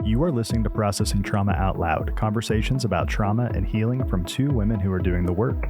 You are listening to Processing Trauma Out Loud, conversations about trauma and healing from two women who are doing the work.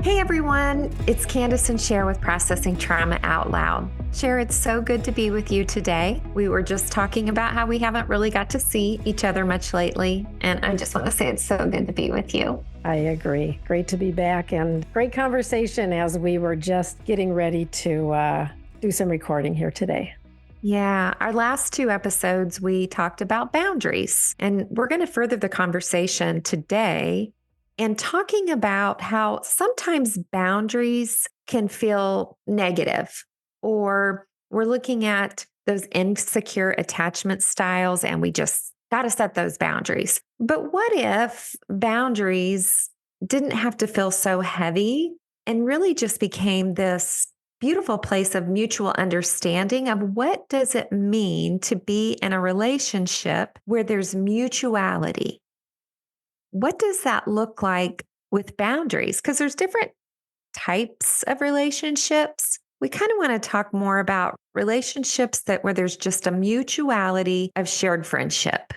Hey everyone, it's Kandace and Sher with Processing Trauma Out Loud. Sher, it's so good to be with you today. We were just talking about how we haven't really got to see each other much lately, and I just want to say it's so good to be with you. I agree. Great to be back and great conversation as we were just getting ready to do some recording here today. Yeah, our last two episodes, we talked about boundaries, and we're going to further the conversation today and talking about how sometimes boundaries can feel negative, or we're looking at those insecure attachment styles and we just got to set those boundaries. But what if boundaries didn't have to feel so heavy and really just became this beautiful place of mutual understanding of what does it mean to be in a relationship where there's mutuality? What does that look like with boundaries? Because there's different types of relationships. We kind of want to talk more about relationships where there's just a mutuality of shared friendship.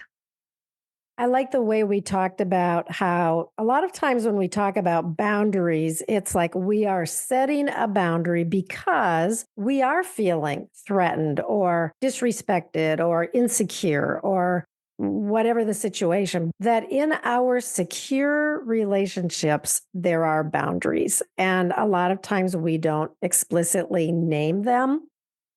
I like the way we talked about how a lot of times when we talk about boundaries, it's like we are setting a boundary because we are feeling threatened or disrespected or insecure or whatever the situation, that in our secure relationships, there are boundaries. And a lot of times we don't explicitly name them,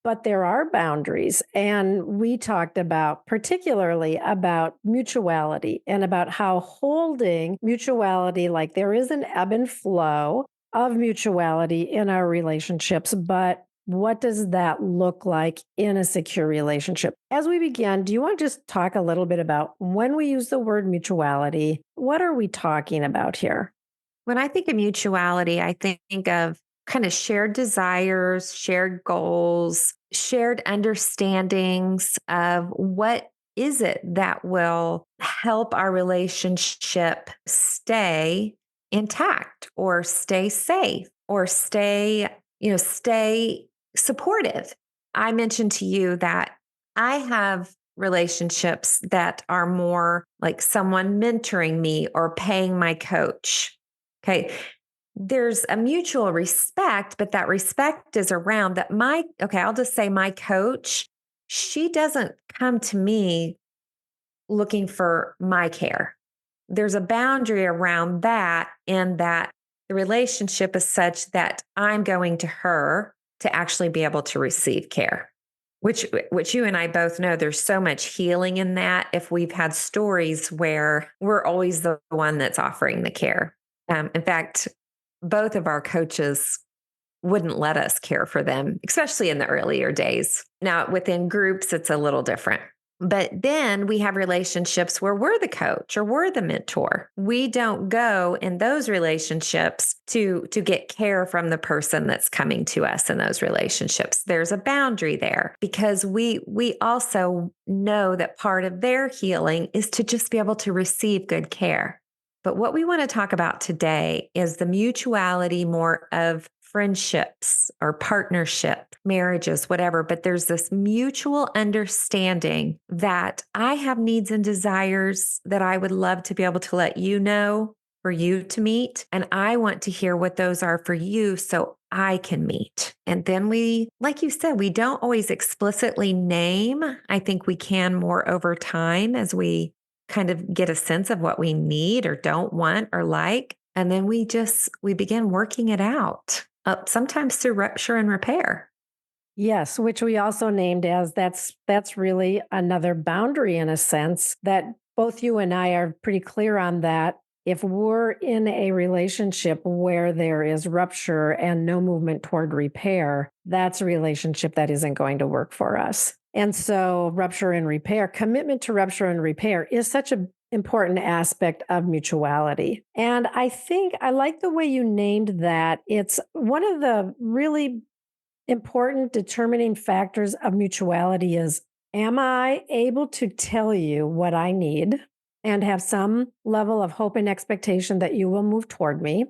but there are boundaries. And we talked particularly about mutuality and about how holding mutuality, like there is an ebb and flow of mutuality in our relationships, but what does that look like in a secure relationship? As we begin, do you want to just talk a little bit about when we use the word mutuality, what are we talking about here? When I think of mutuality, I think of kind of shared desires, shared goals, shared understandings of what is it that will help our relationship stay intact or stay safe or stay supportive. I mentioned to you that I have relationships that are more like someone mentoring me or paying my coach. Okay. There's a mutual respect, but that respect is around that I'll just say my coach, she doesn't come to me looking for my care. There's a boundary around that, in that the relationship is such that I'm going to her to actually be able to receive care, which you and I both know there's so much healing in that if we've had stories where we're always the one that's offering the care. In fact, both of our coaches wouldn't let us care for them, especially in the earlier days. Now, within groups, it's a little different. But then we have relationships where we're the coach or we're the mentor. We don't go in those relationships to get care from the person that's coming to us in those relationships. There's a boundary there because we also know that part of their healing is to just be able to receive good care. But what we want to talk about today is the mutuality more of friendships or partnership, marriages, whatever. But there's this mutual understanding that I have needs and desires that I would love to be able to let you know for you to meet. And I want to hear what those are for you so I can meet. And then we, like you said, we don't always explicitly name. I think we can more over time as we kind of get a sense of what we need or don't want or like. And then we begin working it out, sometimes through rupture and repair. Yes, which we also named as that's really another boundary in a sense that both you and I are pretty clear on that. If we're in a relationship where there is rupture and no movement toward repair, that's a relationship that isn't going to work for us. And so rupture and repair, commitment to rupture and repair is such an important aspect of mutuality. And I think I like the way you named that. It's one of the really important determining factors of mutuality is, am I able to tell you what I need and have some level of hope and expectation that you will move toward me?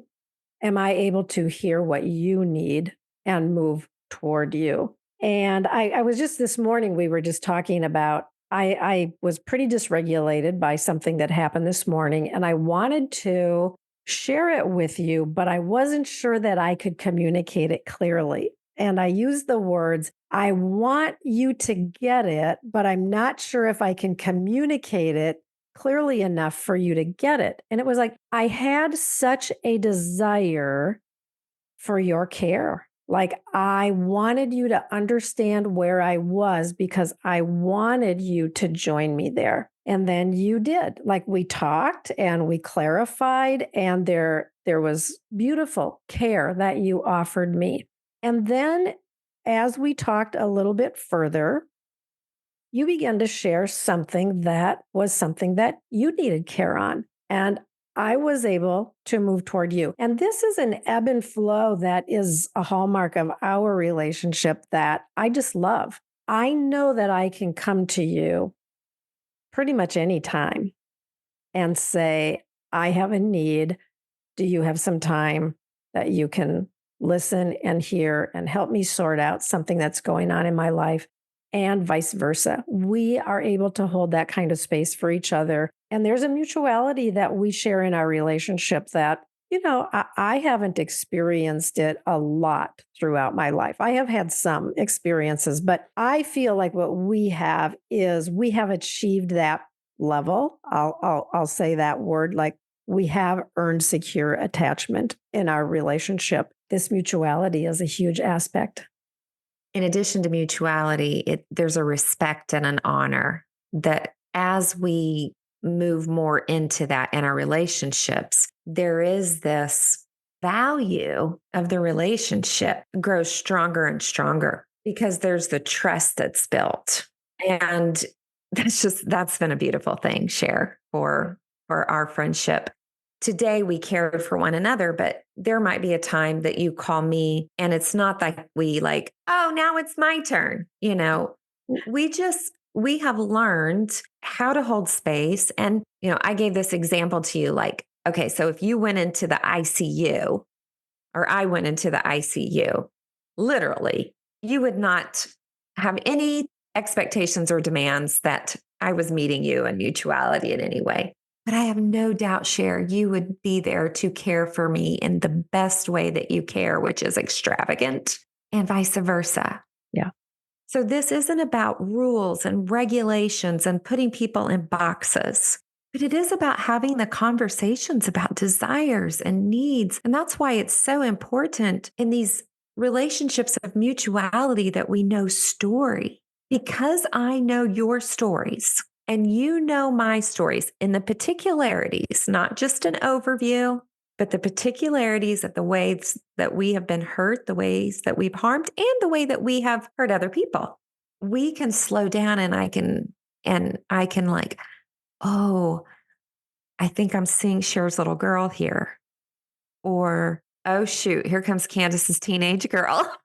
Am I able to hear what you need and move toward you? And I was just this morning, we were just talking about, I was pretty dysregulated by something that happened this morning, and I wanted to share it with you, but I wasn't sure that I could communicate it clearly. And I used the words, I want you to get it, but I'm not sure if I can communicate it clearly enough for you to get it. And it was like, I had such a desire for your care. Like, I wanted you to understand where I was because I wanted you to join me there. And then you did. Like, we talked and we clarified, and there was beautiful care that you offered me. And then as we talked a little bit further, you began to share something that was something that you needed care on. And I was able to move toward you. And this is an ebb and flow that is a hallmark of our relationship that I just love. I know that I can come to you pretty much any time and say, I have a need. Do you have some time that you can listen and hear and help me sort out something that's going on in my life? And vice versa. We are able to hold that kind of space for each other. And there's a mutuality that we share in our relationship that, I haven't experienced it a lot throughout my life. I have had some experiences, but I feel like what we have is we have achieved that level. I'll say that word, like, we have earned secure attachment in our relationship. This mutuality is a huge aspect. In addition to mutuality, there's a respect and an honor that as we move more into that in our relationships, there is this value of the relationship grows stronger and stronger because there's the trust that's built. And that's been a beautiful thing, Cher, for our friendship. Today we care for one another, but there might be a time that you call me and it's not like we like, oh, now it's my turn. We have learned how to hold space. And, I gave this example to you, like, okay, so if you went into the ICU or I went into the ICU, literally, you would not have any expectations or demands that I was meeting you in mutuality in any way. But I have no doubt, Cher, you would be there to care for me in the best way that you care, which is extravagant, and vice versa. Yeah. So this isn't about rules and regulations and putting people in boxes, but it is about having the conversations about desires and needs. And that's why it's so important in these relationships of mutuality that we know story, because I know your stories. And you know my stories in the particularities, not just an overview, but the particularities of the ways that we have been hurt, the ways that we've harmed, and the way that we have hurt other people. We can slow down and I can like, oh, I think I'm seeing Cher's little girl here. Or, oh shoot, here comes Kandace's teenage girl.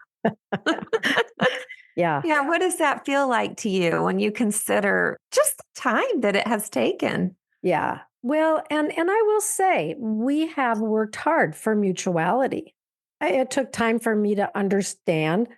Yeah. Yeah. What does that feel like to you when you consider just the time that it has taken? Yeah. Well, and I will say we have worked hard for mutuality. It took time for me to understand,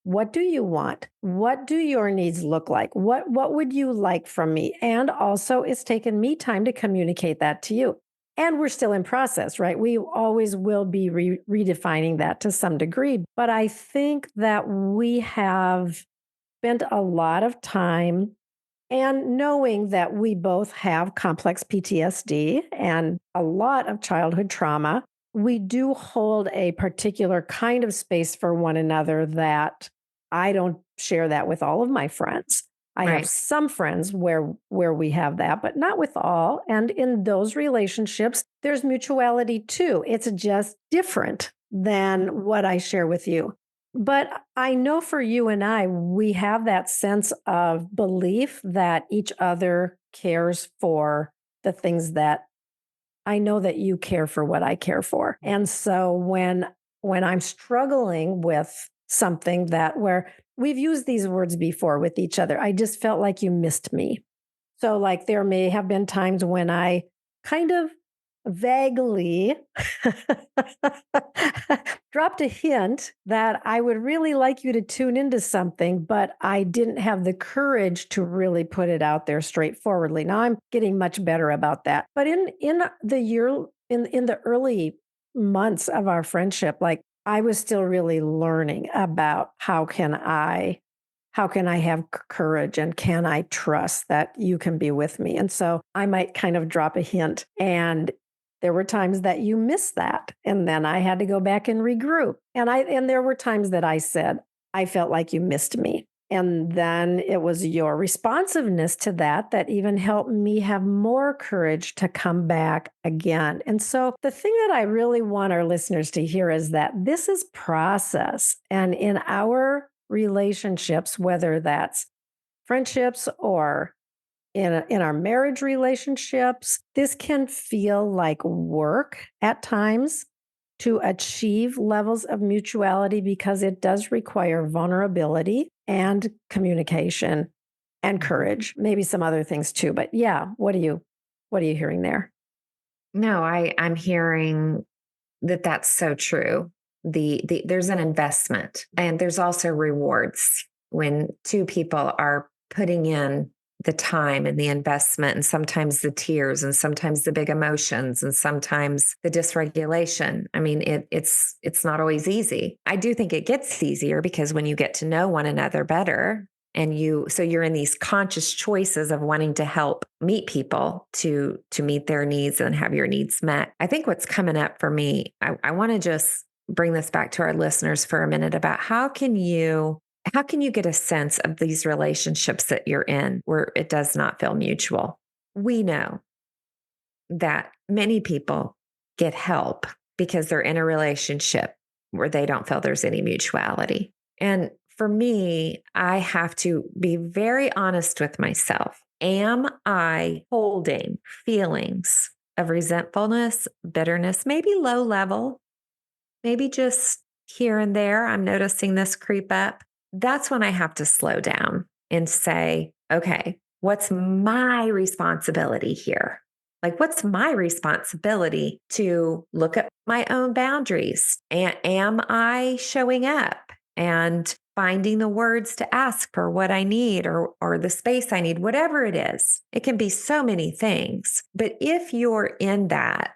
what do you want? What do your needs look like? What would you like from me? And also, it's taken me time to communicate that to you. And we're still in process, right? We always will be redefining that to some degree. But I think that we have spent a lot of time, and knowing that we both have complex PTSD and a lot of childhood trauma, we do hold a particular kind of space for one another that I don't share that with all of my friends. I have Right. some friends where we have that, but not with all. And in those relationships, there's mutuality too. It's just different than what I share with you. But I know for you and I, we have that sense of belief that each other cares for the things that I know that you care for what I care for. And so when I'm struggling with something that where we've used these words before with each other, I just felt like you missed me. So like there may have been times when I kind of vaguely dropped a hint that I would really like you to tune into something, but I didn't have the courage to really put it out there straightforwardly. Now I'm getting much better about that. But in the year in the early months of our friendship, like I was still really learning about how can I have courage and can I trust that you can be with me? And so I might kind of drop a hint. And there were times that you missed that. And then I had to go back and regroup. And there were times that I said, I felt like you missed me. And then it was your responsiveness to that that even helped me have more courage to come back again. And so the thing that I really want our listeners to hear is that this is process. And in our relationships, whether that's friendships or in our marriage relationships, this can feel like work at times to achieve levels of mutuality because it does require vulnerability and communication and courage, maybe some other things too. But yeah, what are you hearing there? No, I'm hearing that that's so true. There's an investment and there's also rewards when two people are putting in the time and the investment and sometimes the tears and sometimes the big emotions and sometimes the dysregulation. I mean, it's not always easy. I do think it gets easier because when you get to know one another better and you're in these conscious choices of wanting to help meet people to meet their needs and have your needs met. I think what's coming up for me, I want to just bring this back to our listeners for a minute about how can you get a sense of these relationships that you're in where it does not feel mutual? We know that many people get help because they're in a relationship where they don't feel there's any mutuality. And for me, I have to be very honest with myself. Am I holding feelings of resentfulness, bitterness, maybe low level, maybe just here and there? I'm noticing this creep up. That's when I have to slow down and say, okay, what's my responsibility here? Like, what's my responsibility to look at my own boundaries? And am I showing up and finding the words to ask for what I need or the space I need, whatever it is? It can be so many things. But if you're in that,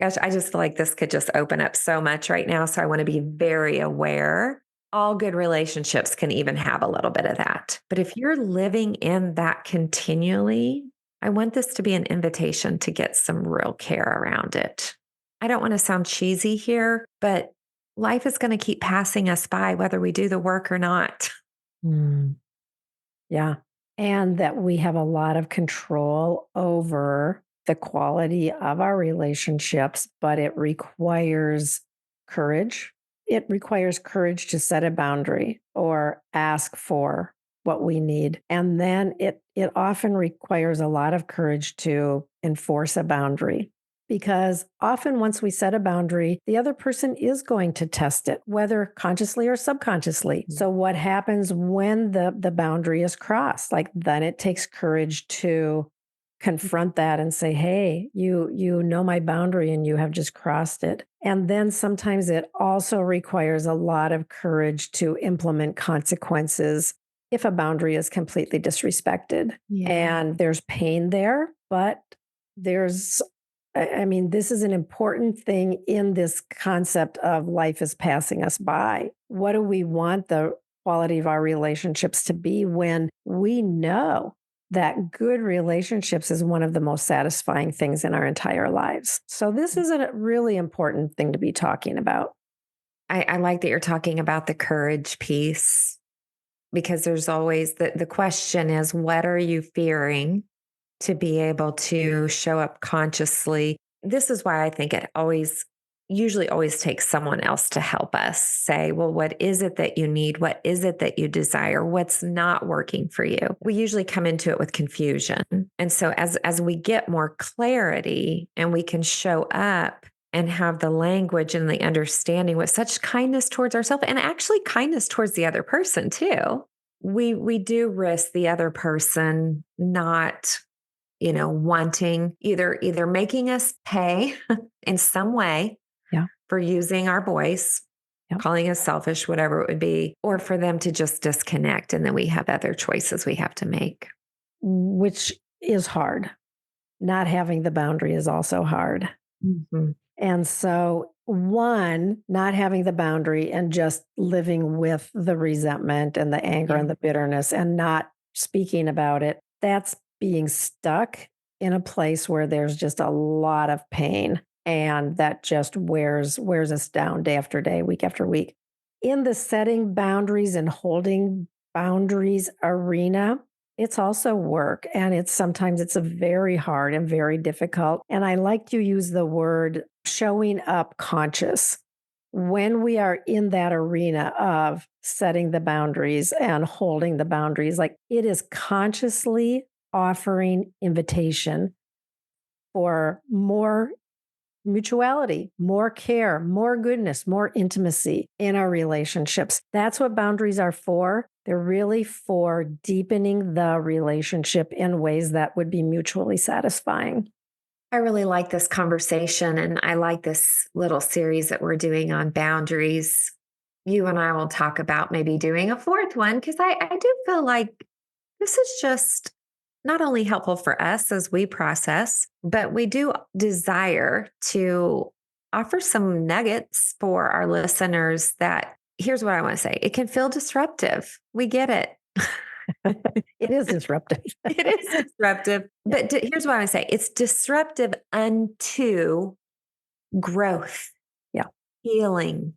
gosh, I just feel like this could just open up so much right now. So I want to be very aware. All good relationships can even have a little bit of that. But if you're living in that continually, I want this to be an invitation to get some real care around it. I don't want to sound cheesy here, but life is going to keep passing us by whether we do the work or not. Mm, yeah. And that we have a lot of control over the quality of our relationships, but it requires courage. It requires courage to set a boundary or ask for what we need. And then it often requires a lot of courage to enforce a boundary. Because often, once we set a boundary, the other person is going to test it, whether consciously or subconsciously. So, what happens when the boundary is crossed? Like, then it takes courage to confront that and say, hey, you know my boundary and you have just crossed it. And then sometimes it also requires a lot of courage to implement consequences if a boundary is completely disrespected. Yeah. And there's pain there, but I mean, this is an important thing in this concept of life is passing us by. What do we want the quality of our relationships to be when we know that good relationships is one of the most satisfying things in our entire lives? So this is a really important thing to be talking about. I like that you're talking about the courage piece because there's always the question is, what are you fearing to be able to show up consciously? This is why I think it usually always takes someone else to help us say, well, what is it that you need? What is it that you desire? What's not working for you? We usually come into it with confusion. And so as we get more clarity and we can show up and have the language and the understanding with such kindness towards ourselves and actually kindness towards the other person too, we do risk the other person not wanting either making us pay in some way Yeah. for using our voice, Yeah. calling us selfish, whatever it would be, or for them to just disconnect. And then we have other choices we have to make. Which is hard. Not having the boundary is also hard. Mm-hmm. And so, one, not having the boundary and just living with the resentment and the anger and the bitterness and not speaking about it, that's being stuck in a place where there's just a lot of pain. And that just wears us down day after day, week after week. In the setting boundaries and holding boundaries arena, it's also work, and sometimes it's a very hard and very difficult. And I like to use the word showing up conscious. When we are in that arena of setting the boundaries and holding the boundaries, like it is consciously offering invitation for more mutuality, more care, more goodness, more intimacy in our relationships. That's what boundaries are for. They're really for deepening the relationship in ways that would be mutually satisfying. I really like this conversation, and I like this little series that we're doing on boundaries. You and I will talk about maybe doing a fourth one, because I do feel like this is just not only helpful for us as we process, but we do desire to offer some nuggets for our listeners that, here's what I want to say. It can feel disruptive. We get it. It is disruptive. It is disruptive. But here's what I want to say. It's disruptive unto growth. Yeah. Healing,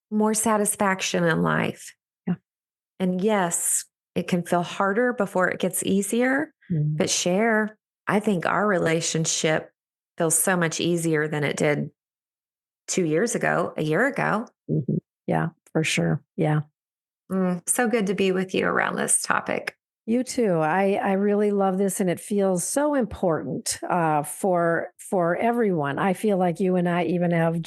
more satisfaction in life. Yeah. And yes, it can feel harder before it gets easier. But Sher, I think our relationship feels so much easier than it did 2 years ago, a year ago. Mm-hmm. Yeah, for sure. Yeah. So good to be with you around this topic. You too. I really love this, and it feels so important for everyone. I feel like you and I even have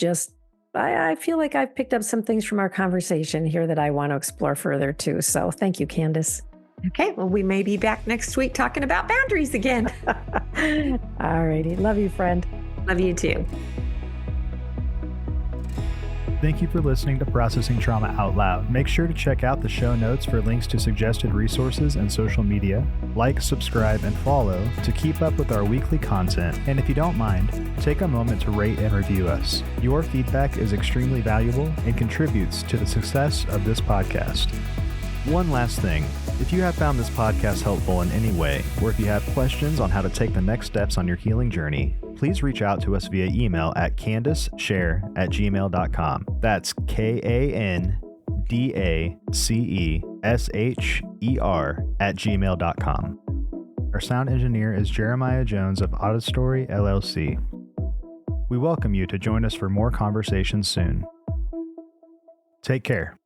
I feel like I've picked up some things from our conversation here that I want to explore further too. So thank you, Kandace. Okay, well, we may be back next week talking about boundaries again. All righty. Love you, friend. Love you too. Thank you for listening to Processing Trauma Out Loud. Make sure to check out the show notes for links to suggested resources and social media. Like, subscribe, and follow to keep up with our weekly content. And if you don't mind, take a moment to rate and review us. Your feedback is extremely valuable and contributes to the success of this podcast. One last thing. If you have found this podcast helpful in any way, or if you have questions on how to take the next steps on your healing journey, please reach out to us via email at KandaceSher@gmail.com. That's KandaceSher@gmail.com. Our sound engineer is Jeremiah Jones of Auditory LLC. We welcome you to join us for more conversations soon. Take care.